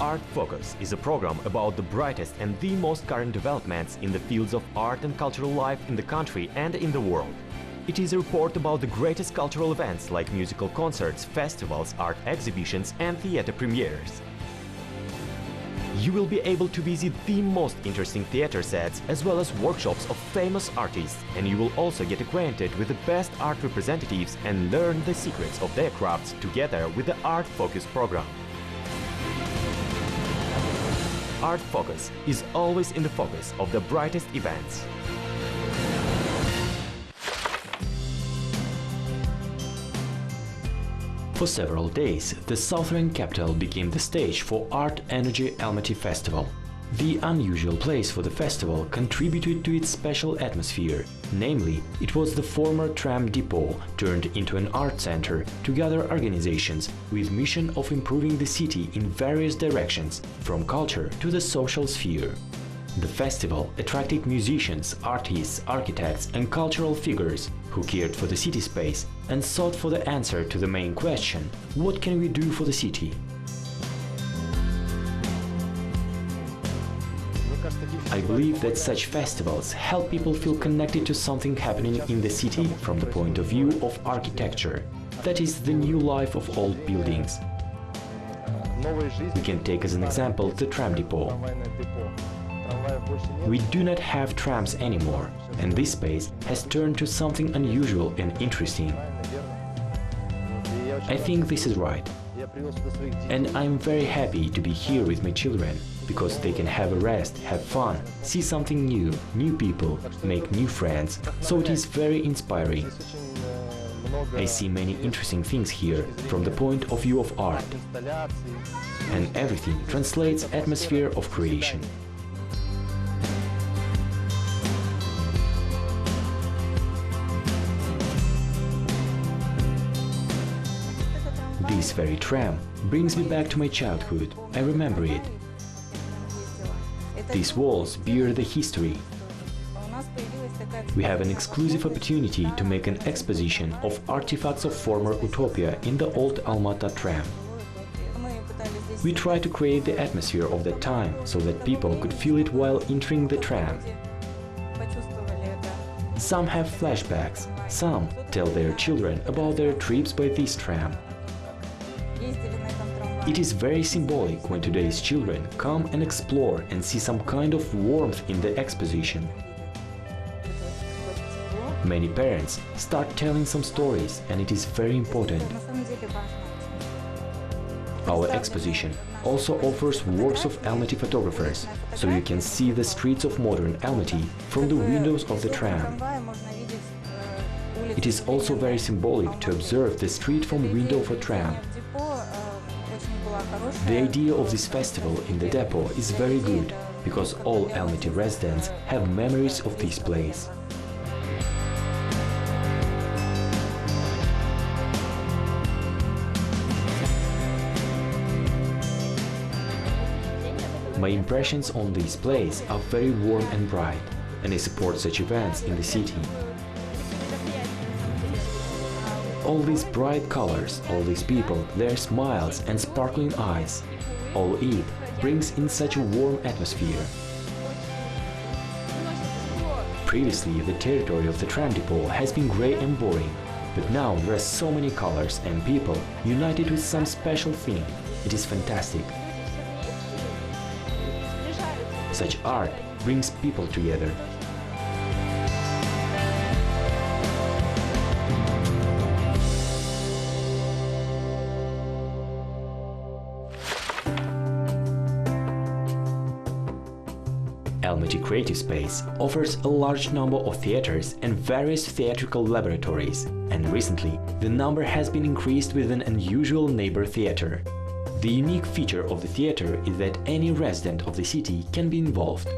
Art Focus is a program about the brightest and the most current developments in the fields of art and cultural life in the country and in the world. It is a report about the greatest cultural events like musical concerts, festivals, art exhibitions and theater premieres. You will be able to visit the most interesting theater sets as well as workshops of famous artists, and you will also get acquainted with the best art representatives and learn the secrets of their crafts together with the Art Focus program. Art Focus is always in the focus of the brightest events. For several days, the southern capital became the stage for Art Energy Almaty festival. The unusual place for the festival contributed to its special atmosphere, namely, it was the former Tram Depot turned into an art center to gather organizations with mission of improving the city in various directions, from culture to the social sphere. The festival attracted musicians, artists, architects and cultural figures who cared for the city space and sought for the answer to the main question: what can we do for the city? I believe that such festivals help people feel connected to something happening in the city from the point of view of architecture. That is the new life of old buildings. We can take as an example the Tram Depot. We do not have trams anymore, and this space has turned to something unusual and interesting. I think this is right. And I'm very happy to be here with my children, because they can have a rest, have fun, see something new, new people, make new friends, so it is very inspiring. I see many interesting things here from the point of view of art, and everything translates atmosphere of creation. This very tram brings me back to my childhood. I remember it. These walls bear the history. We have an exclusive opportunity to make an exposition of artifacts of former utopia in the old Almaty tram. We try to create the atmosphere of that time so that people could feel it while entering the tram. Some have flashbacks, some tell their children about their trips by this tram. It is very symbolic when today's children come and explore and see some kind of warmth in the exposition. Many parents start telling some stories, and it is very important. Our exposition also offers works of Almaty photographers, so you can see the streets of modern Almaty from the windows of the tram. It is also very symbolic to observe the street from window of a tram. The idea of this festival in the depot is very good, because all Almaty residents have memories of this place. My impressions on this place are very warm and bright, and I support such events in the city. All these bright colors, all these people, their smiles and sparkling eyes, all it brings in such a warm atmosphere. Previously, the territory of the Tram Depot has been grey and boring, but now there are so many colors and people united with some special thing. It is fantastic. Such art brings people together. Almaty Creative Space offers a large number of theaters and various theatrical laboratories, and recently the number has been increased with an unusual neighbor theater. The unique feature of the theater is that any resident of the city can be involved.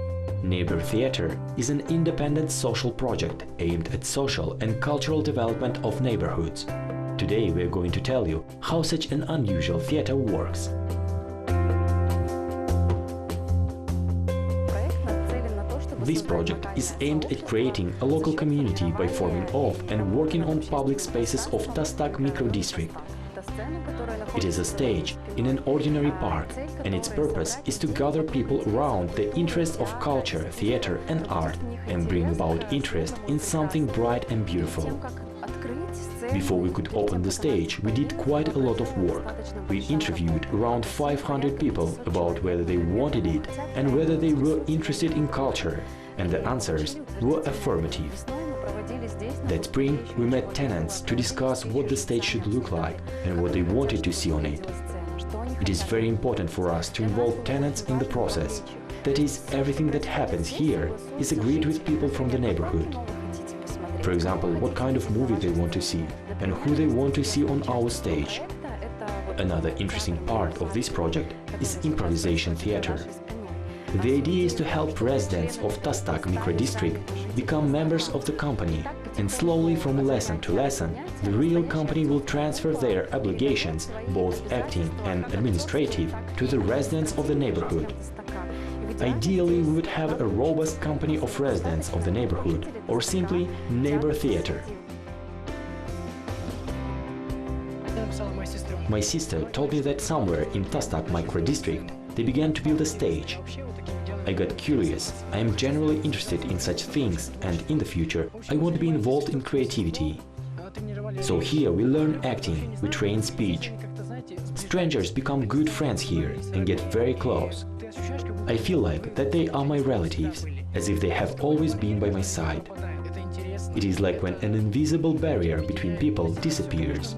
Neighbor Theater is an independent social project aimed at social and cultural development of neighborhoods. Today we are going to tell you how such an unusual theater works. This project is aimed at creating a local community by forming of and working on public spaces of Tastak micro-district. It is a stage in an ordinary park, and its purpose is to gather people around the interest of culture, theater and art and bring about interest in something bright and beautiful. Before we could open the stage, we did quite a lot of work. We interviewed around 500 people about whether they wanted it and whether they were interested in culture, and the answers were affirmative. That spring, we met tenants to discuss what the stage should look like and what they wanted to see on it. It is very important for us to involve tenants in the process. That is, everything that happens here is agreed with people from the neighborhood. For example, what kind of movie they want to see and who they want to see on our stage. Another interesting part of this project is improvisation theater. The idea is to help residents of Tastak microdistrict become members of the company, and slowly from lesson to lesson, the real company will transfer their obligations, both acting and administrative, to the residents of the neighborhood. Ideally, we would have a robust company of residents of the neighborhood, or simply neighbor theater. My sister told me that somewhere in Tastak microdistrict they began to build a stage. I got curious. I am generally interested in such things, and in the future I want to be involved in creativity. So here we learn acting, we train speech. Strangers become good friends here and get very close. I feel like that they are my relatives, as if they have always been by my side. It is like when an invisible barrier between people disappears.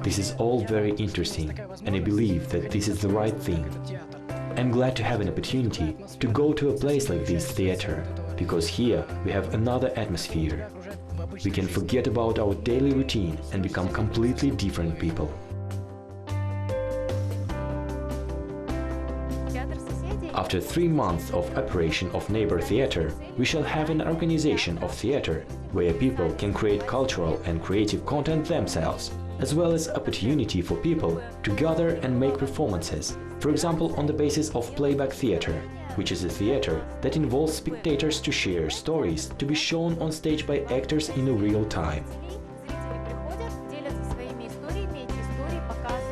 This is all very interesting, and I believe that this is the right thing. I'm glad to have an opportunity to go to a place like this theater, because here we have another atmosphere. We can forget about our daily routine and become completely different people. After 3 months of operation of Neighbor Theater, we shall have an organization of theater where people can create cultural and creative content themselves, as well as opportunity for people to gather and make performances, for example on the basis of playback theater, which is a theater that involves spectators to share stories to be shown on stage by actors in real time.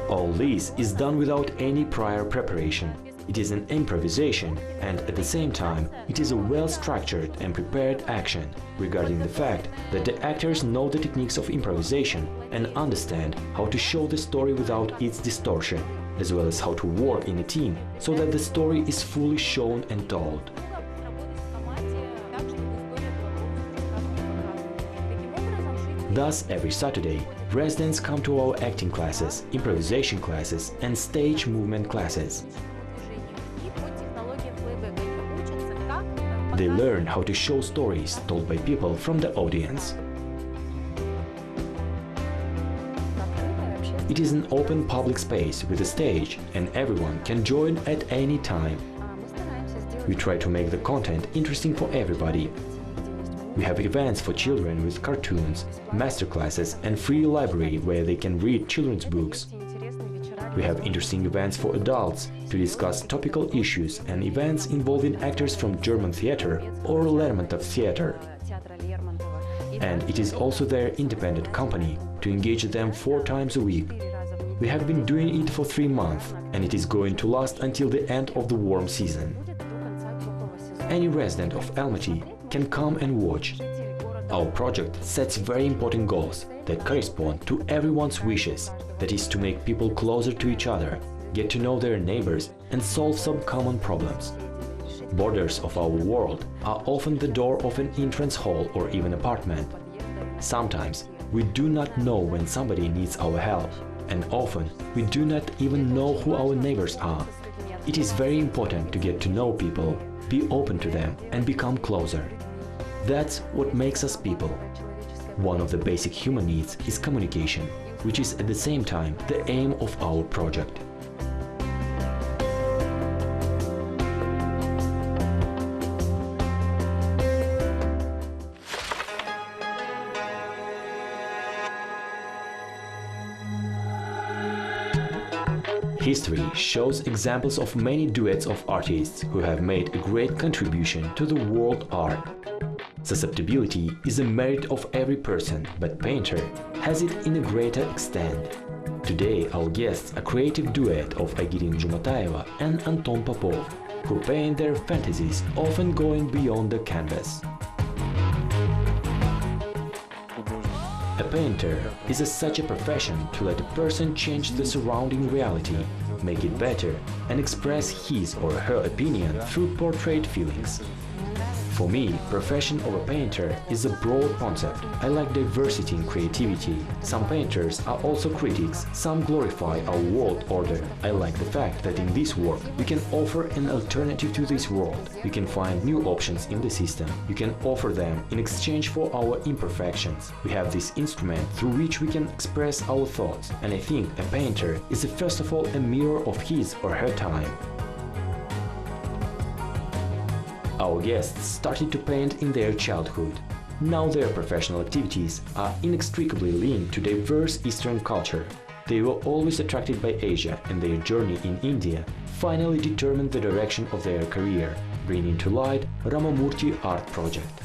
All this is done without any prior preparation. It is an improvisation, and at the same time, it is a well-structured and prepared action, regarding the fact that the actors know the techniques of improvisation and understand how to show the story without its distortion, as well as how to work in a team so that the story is fully shown and told. Thus, every Saturday, residents come to our acting classes, improvisation classes and stage movement classes. They learn how to show stories told by people from the audience. It is an open public space with a stage, and everyone can join at any time. We try to make the content interesting for everybody. We have events for children with cartoons, masterclasses and free library where they can read children's books. We have interesting events for adults to discuss topical issues and events involving actors from German theater or Lermontov theater. And it is also their independent company to engage them 4 times a week. We have been doing it for 3 months, and it is going to last until the end of the warm season. Any resident of Almaty can come and watch. Our project sets very important goals that correspond to everyone's wishes, that is to make people closer to each other, get to know their neighbors and solve some common problems. Borders of our world are often the door of an entrance hall or even apartment. Sometimes we do not know when somebody needs our help, and often we do not even know who our neighbors are. It is very important to get to know people, be open to them and become closer. That's what makes us people. One of the basic human needs is communication, which is at the same time the aim of our project. History shows examples of many duets of artists who have made a great contribution to the world art. Susceptibility is a merit of every person, but painter has it in a greater extent. Today our guests a creative duet of Agirin Jumatayeva and Anton Popov, who paint their fantasies, often going beyond the canvas. A painter is such a profession to let a person change the surrounding reality, make it better, and express his or her opinion through portrayed feelings. For me, profession of a painter is a broad concept. I like diversity in creativity. Some painters are also critics, some glorify our world order. I like the fact that in this work we can offer an alternative to this world. We can find new options in the system. You can offer them in exchange for our imperfections. We have this instrument through which we can express our thoughts. And I think a painter is first of all a mirror of his or her time. Our guests started to paint in their childhood. Now their professional activities are inextricably linked to diverse Eastern culture. They were always attracted by Asia, and their journey in India finally determined the direction of their career, bringing to light Ramamurti art project.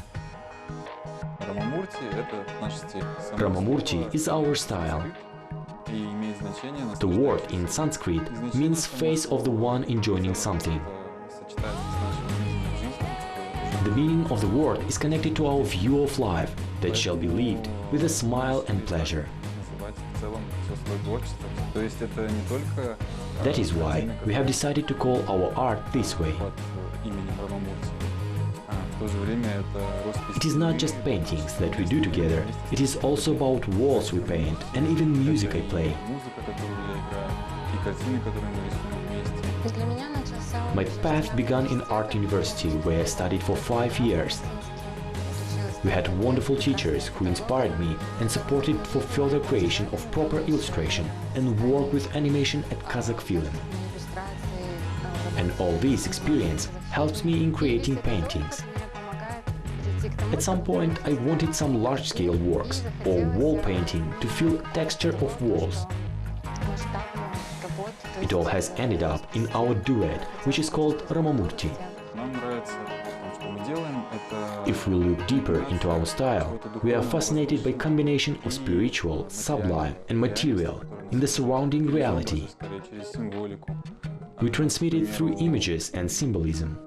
Ramamurti is our style. The word in Sanskrit means face of the one enjoying something. The meaning of the word is connected to our view of life that shall be lived with a smile and pleasure. That is why we have decided to call our art this way. It is not just paintings that we do together, it is also about walls we paint and even music I play. My path began in art university, where I studied for 5 years. We had wonderful teachers who inspired me and supported for further creation of proper illustration and work with animation at Kazakh film. And all this experience helps me in creating paintings. At some point I wanted some large-scale works or wall painting to feel texture of walls. It all has ended up in our duet, which is called Ramamurti. If we look deeper into our style, we are fascinated by combination of spiritual, sublime and material in the surrounding reality. We transmit it through images and symbolism.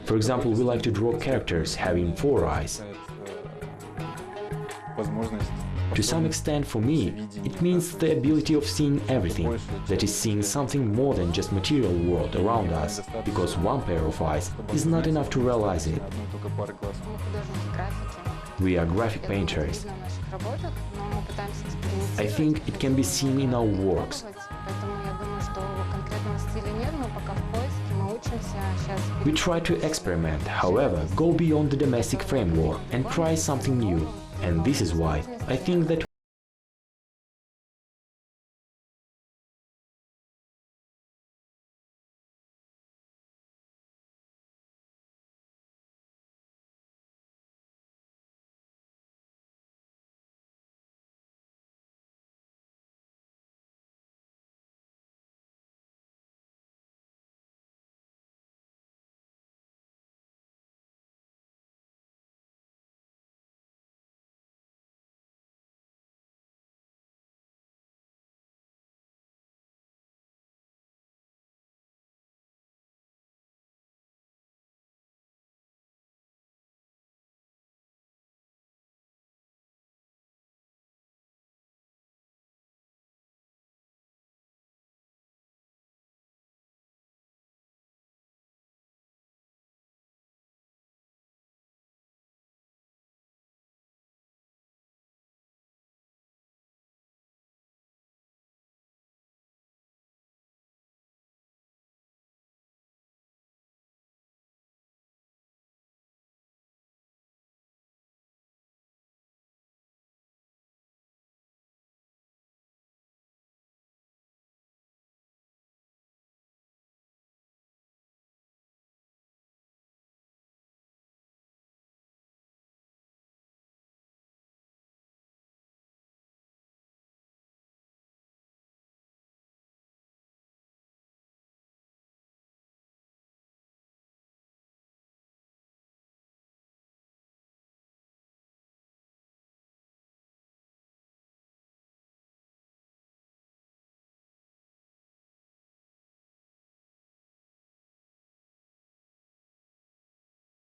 For example, we like to draw characters having 4 eyes. To some extent, for me, it means the ability of seeing everything, that is, seeing something more than just material world around us, because one pair of eyes is not enough to realize it. We are graphic painters. I think it can be seen in our works. We try to experiment, however, go beyond the domestic framework and try something new. And this is why I think that